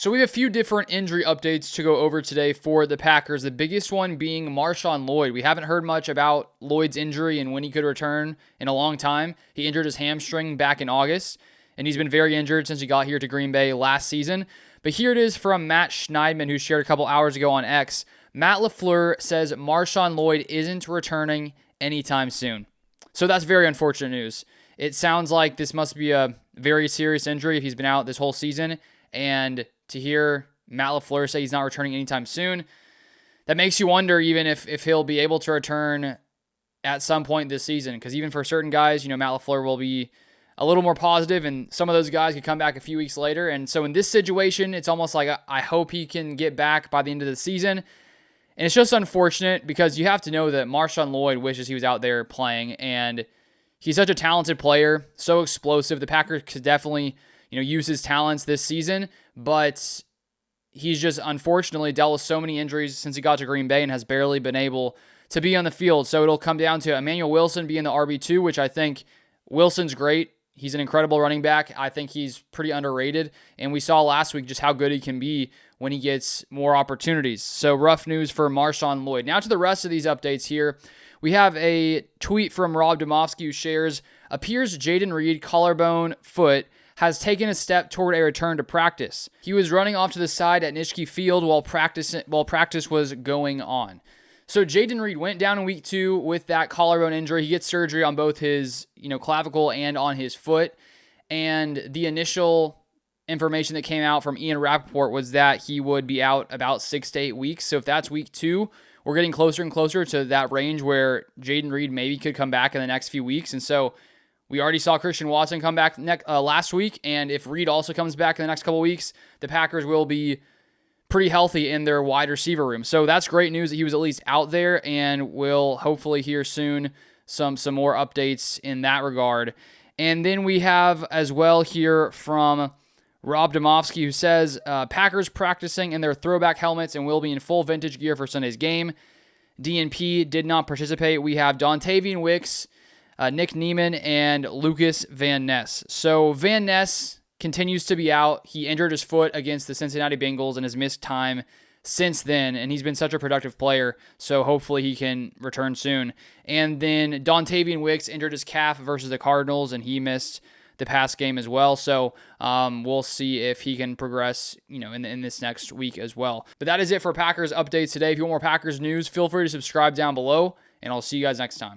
So we have a few different injury updates to go over today for the Packers. The biggest one being MarShawn Lloyd. We haven't heard much about Lloyd's injury and when he could return in a long time. He injured his hamstring back in August, and he's been very injured since he got here to Green Bay last season. But here it is from Matt Schneidman, who shared a couple hours ago on X. Matt LaFleur says MarShawn Lloyd isn't returning anytime soon. So that's very unfortunate news. It sounds like this must be a very serious injury if he's been out this whole season. And to hear Matt LaFleur say he's not returning anytime soon, that makes you wonder even if he'll be able to return at some point this season. Because even for certain guys, Matt LaFleur will be a little more positive, and some of those guys could come back a few weeks later. And so in this situation, it's almost like I hope he can get back by the end of the season. And it's just unfortunate because you have to know that MarShawn Lloyd wishes he was out there playing, and he's such a talented player, so explosive. The Packers could definitely use his talents this season, but he's just unfortunately dealt with so many injuries since he got to Green Bay and has barely been able to be on the field. So it'll come down to Emmanuel Wilson being the RB2, which I think Wilson's great. He's an incredible running back. I think he's pretty underrated, and we saw last week just how good he can be when he gets more opportunities. So rough news for MarShawn Lloyd. Now to the rest of these updates here. We have a tweet from Rob Domofsky who shares, appears Jayden Reed collarbone foot has taken a step toward a return to practice. He was running off to the side at Nitschke Field while practice was going on. So Jayden Reed went down in week 2 with that collarbone injury. He gets surgery on both his clavicle and on his foot. And the initial information that came out from Ian Rappaport was that he would be out about 6 to 8 weeks. So if that's week 2, we're getting closer and closer to that range where Jayden Reed maybe could come back in the next few weeks. And so we already saw Christian Watson come back last week, and if Reed also comes back in the next couple weeks, the Packers will be pretty healthy in their wide receiver room. So that's great news that he was at least out there, and we'll hopefully hear soon some more updates in that regard. And then we have as well here from Rob Domofsky, who says, Packers practicing in their throwback helmets and will be in full vintage gear for Sunday's game. DNP did not participate. We have Dontavian Wicks, Nick Neiman, and Lucas Van Ness. So Van Ness continues to be out. He injured his foot against the Cincinnati Bengals and has missed time since then, and he's been such a productive player, so hopefully he can return soon. And then Dontavian Wicks injured his calf versus the Cardinals, and he missed the past game as well. So we'll see if he can progress, in this next week as well. But that is it for Packers updates today. If you want more Packers news, feel free to subscribe down below, and I'll see you guys next time.